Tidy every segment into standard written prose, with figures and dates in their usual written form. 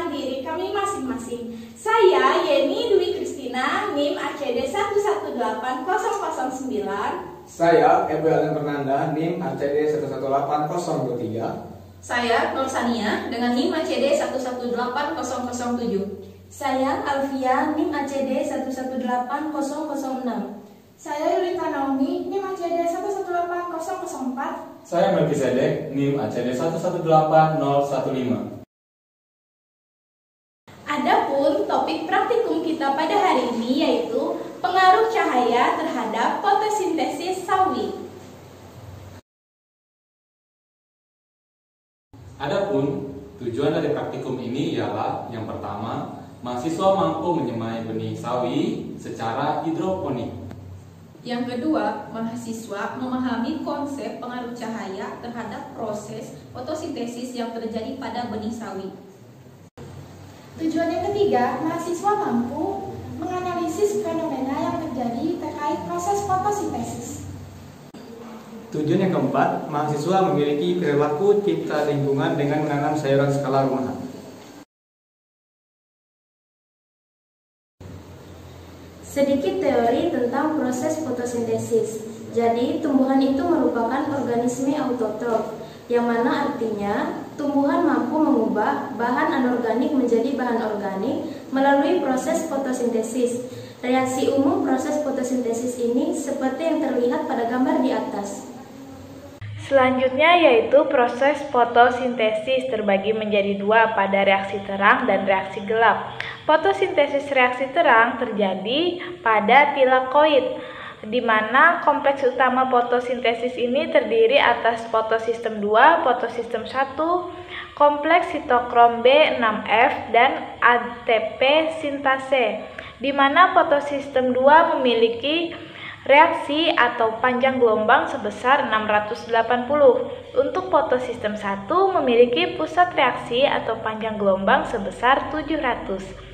mengenali diri kami masing-masing. Saya Yeni Dwi Kristina, NIM ACD 118009. Saya Ebu Ellen Fernanda, NIM ACD 118023. Saya Nur Sania dengan NIM ACD 118007. Saya Alfia, NIM ACD 118006. Saya Yulita Naomi, NIM ACD 118004. Saya Melkisedek, NIM ACD 118015. Adapun topik praktikum kita pada hari ini yaitu pengaruh cahaya terhadap fotosintesis sawi. Adapun tujuan dari praktikum ini ialah yang pertama, mahasiswa mampu menyemai benih sawi secara hidroponik. Yang kedua, mahasiswa memahami konsep pengaruh cahaya terhadap proses fotosintesis yang terjadi pada benih sawi. Tujuan yang ketiga, mahasiswa mampu menganalisis fenomena yang terjadi terkait proses fotosintesis. Tujuan yang keempat, mahasiswa memiliki perilaku cinta lingkungan dengan menanam sayuran skala rumahan. Sedikit teori tentang proses fotosintesis. Jadi, tumbuhan itu merupakan organisme autotrof, yang mana artinya tumbuhan mampu mengubah bahan anorganik menjadi bahan organik melalui proses fotosintesis. Reaksi umum proses fotosintesis ini seperti yang terlihat pada gambar di atas. Selanjutnya yaitu proses fotosintesis terbagi menjadi dua pada reaksi terang dan reaksi gelap. Fotosintesis reaksi terang terjadi pada tilakoid, di mana kompleks utama fotosintesis ini terdiri atas fotosistem 2, fotosistem 1, kompleks sitokrom B6F, dan ATP sintase, di mana fotosistem 2 memiliki reaksi atau panjang gelombang sebesar 680. Untuk fotosistem 1 memiliki pusat reaksi atau panjang gelombang sebesar 700.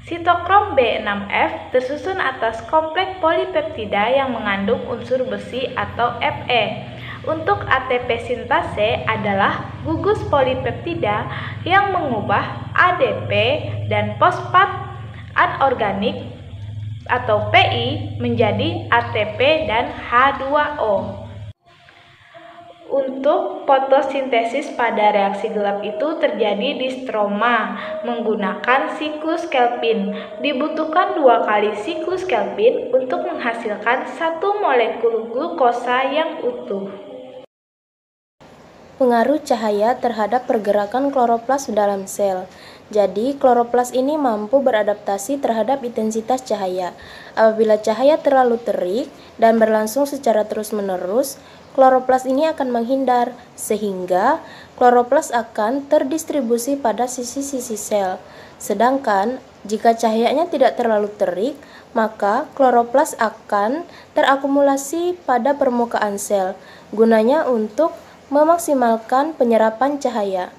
Sitokrom B6F tersusun atas kompleks polipeptida yang mengandung unsur besi atau Fe. Untuk ATP sintase adalah gugus polipeptida yang mengubah ADP dan fosfat anorganik atau PI menjadi ATP dan H2O. Untuk fotosintesis pada reaksi gelap itu terjadi di stroma menggunakan siklus Kelvin. Dibutuhkan 2 kali siklus Kelvin untuk menghasilkan 1 molekul glukosa yang utuh. Pengaruh cahaya terhadap pergerakan kloroplas dalam sel. Jadi, kloroplas ini mampu beradaptasi terhadap intensitas cahaya. Apabila cahaya terlalu terik dan berlangsung secara terus-menerus, kloroplas ini akan menghindar, sehingga kloroplas akan terdistribusi pada sisi-sisi sel. Sedangkan, jika cahayanya tidak terlalu terik, maka kloroplas akan terakumulasi pada permukaan sel, gunanya untuk memaksimalkan penyerapan cahaya.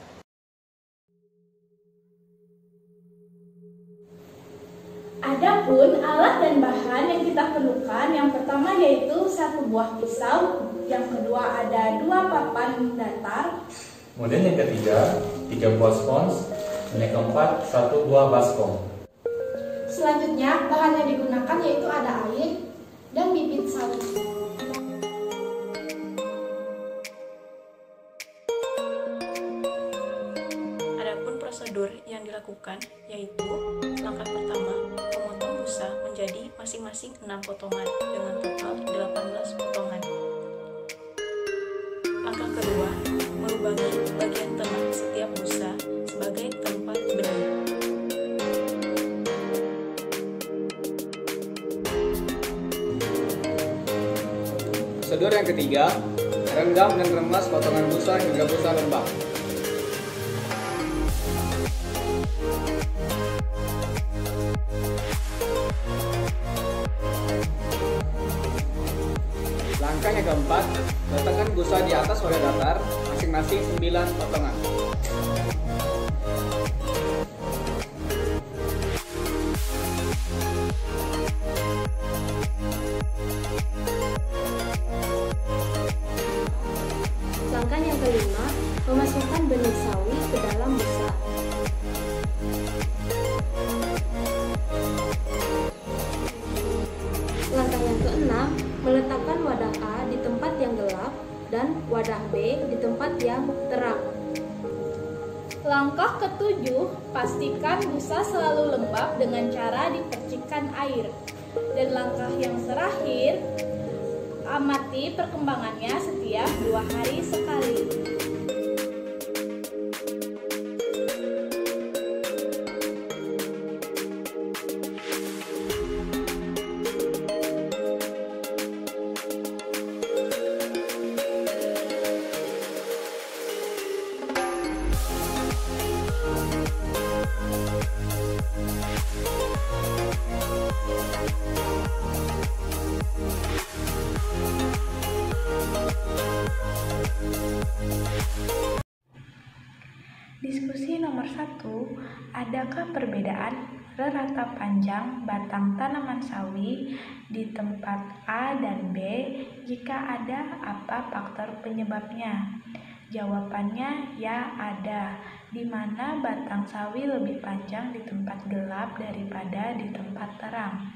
Adapun alat dan bahan yang kita perlukan, yang pertama yaitu 1 buah pisau, yang kedua ada 2 papan datar, Kemudian yang ketiga, 3 buah spons, dan yang keempat, 1 buah baskom. Selanjutnya bahan yang digunakan yaitu ada air dan bibit sawi. Adapun prosedur yang dilakukan yaitu langkah pertama, memotong busa menjadi masing-masing 6 potongan dengan total 18 potongan. Langkah kedua, melubangi bagian tengah setiap busa sebagai tempat benih. Prosedur yang ketiga, rendam dan remas potongan busa hingga busa lembab. Langkah yang keempat, letakkan busa di atas wadah datar, masing-masing 9 potongan. Langkah yang kelima, memasukkan benih sawi ke dalam busa. wadah B di tempat yang terang. Langkah ketujuh, pastikan busa selalu lembab dengan cara dipercikkan air. Dan langkah yang terakhir, amati perkembangannya setiap 2 hari sekali. Diskusi nomor 1, adakah perbedaan rata panjang batang tanaman sawi di tempat A dan B? Jika ada, apa faktor penyebabnya? Jawabannya ya ada, di mana batang sawi lebih panjang di tempat gelap daripada di tempat terang.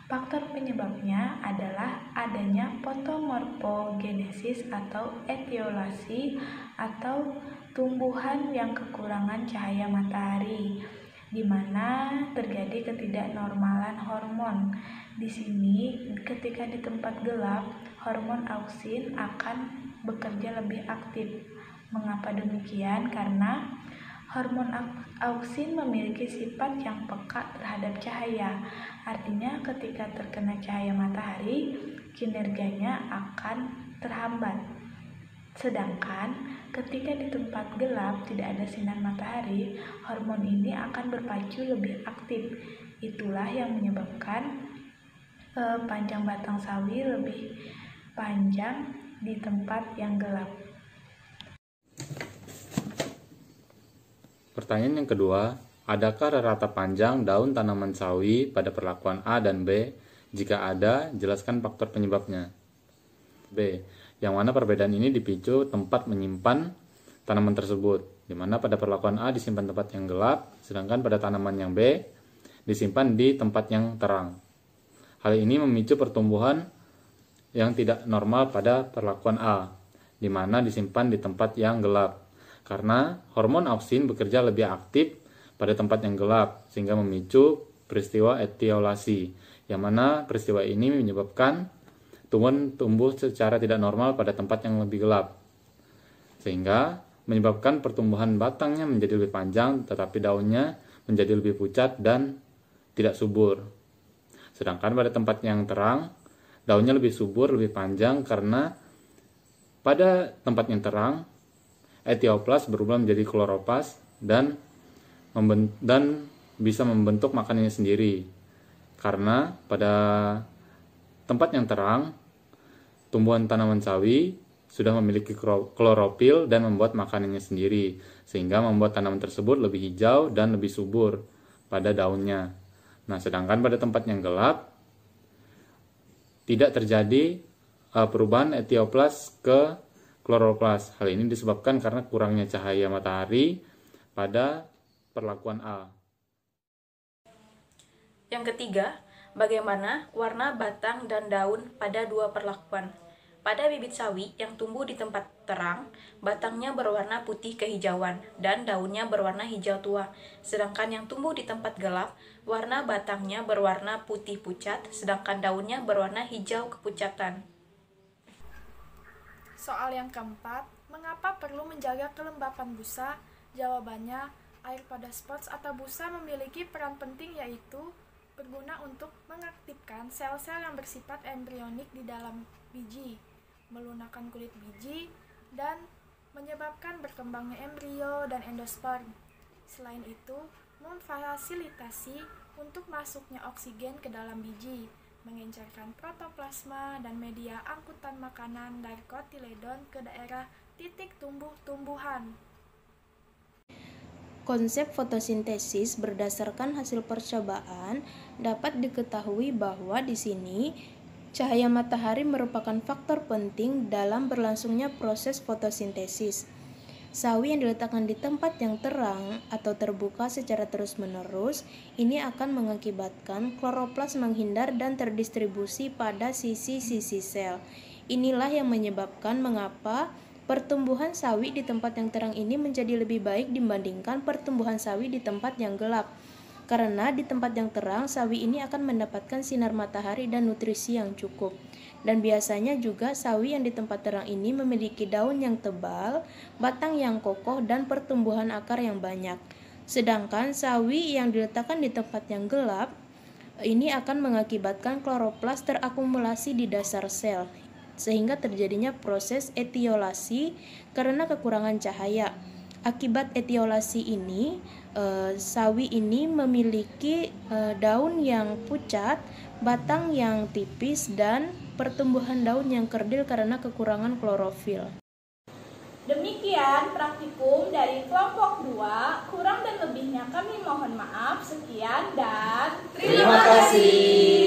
Faktor penyebabnya adalah adanya fotomorfogenesis atau etiolasi atau tumbuhan yang kekurangan cahaya matahari, di mana terjadi ketidaknormalan hormon. Di sini, ketika di tempat gelap, hormon auksin akan bekerja lebih aktif. Mengapa demikian? Karena hormon auksin memiliki sifat yang peka terhadap cahaya. Artinya, ketika terkena cahaya matahari, kinerjanya akan terhambat. Sedangkan ketika di tempat gelap tidak ada sinar matahari, hormon ini akan berpacu lebih aktif. Itulah yang menyebabkan panjang batang sawi lebih panjang di tempat yang gelap. Pertanyaan yang kedua, adakah rata panjang daun tanaman sawi pada perlakuan A dan B? Jika ada, jelaskan faktor penyebabnya. B. Yang mana perbedaan ini dipicu tempat menyimpan tanaman tersebut, di mana pada perlakuan A disimpan tempat yang gelap, sedangkan pada tanaman yang B disimpan di tempat yang terang. Hal ini memicu pertumbuhan yang tidak normal pada perlakuan A, di mana disimpan di tempat yang gelap, karena hormon auksin bekerja lebih aktif pada tempat yang gelap, sehingga memicu peristiwa etiolasi, yang mana peristiwa ini menyebabkan tumbuhan tumbuh secara tidak normal pada tempat yang lebih gelap, sehingga menyebabkan pertumbuhan batangnya menjadi lebih panjang, tetapi daunnya menjadi lebih pucat dan tidak subur. Sedangkan pada tempat yang terang, daunnya lebih subur, lebih panjang, karena pada tempat yang terang, Etioplas berubah menjadi kloroplas dan bisa membentuk makanannya sendiri. Karena pada tempat yang terang, tumbuhan tanaman sawi sudah memiliki klorofil dan membuat makanannya sendiri, sehingga membuat tanaman tersebut lebih hijau dan lebih subur pada daunnya. Nah, sedangkan pada tempat yang gelap, tidak terjadi perubahan etioplas ke kloroplas. Hal ini disebabkan karena kurangnya cahaya matahari pada perlakuan A. Yang ketiga, bagaimana warna batang dan daun pada 2 perlakuan? Pada bibit sawi yang tumbuh di tempat terang, batangnya berwarna putih kehijauan dan daunnya berwarna hijau tua. Sedangkan yang tumbuh di tempat gelap, warna batangnya berwarna putih pucat, sedangkan daunnya berwarna hijau kepucatan. Soal yang keempat, mengapa perlu menjaga kelembapan busa? Jawabannya, air pada spots atau busa memiliki peran penting, yaitu berguna untuk mengaktifkan sel-sel yang bersifat embrionik di dalam biji, melunakkan kulit biji, dan menyebabkan berkembangnya embrio dan endosperm. Selain itu, memfasilitasi untuk masuknya oksigen ke dalam biji, mengencerkan protoplasma dan media angkutan makanan dari kotiledon ke daerah titik tumbuh tumbuhan. Konsep fotosintesis berdasarkan hasil percobaan dapat diketahui bahwa di sini cahaya matahari merupakan faktor penting dalam berlangsungnya proses fotosintesis. Sawi yang diletakkan di tempat yang terang atau terbuka secara terus-menerus ini akan mengakibatkan kloroplas menghindar dan terdistribusi pada sisi-sisi sel. Inilah yang menyebabkan mengapa Pertumbuhan sawi di tempat yang terang ini menjadi lebih baik dibandingkan pertumbuhan sawi di tempat yang gelap. Karena di tempat yang terang, sawi ini akan mendapatkan sinar matahari dan nutrisi yang cukup. Dan biasanya juga sawi yang di tempat terang ini memiliki daun yang tebal, batang yang kokoh, dan pertumbuhan akar yang banyak. Sedangkan sawi yang diletakkan di tempat yang gelap, ini akan mengakibatkan kloroplas terakumulasi di dasar sel, sehingga terjadinya proses etiolasi karena kekurangan cahaya. Akibat etiolasi ini, sawi ini memiliki daun yang pucat, batang yang tipis, dan pertumbuhan daun yang kerdil karena kekurangan klorofil. Demikian praktikum dari kelompok 2, kurang dan lebihnya kami mohon maaf. Sekian dan Terima kasih.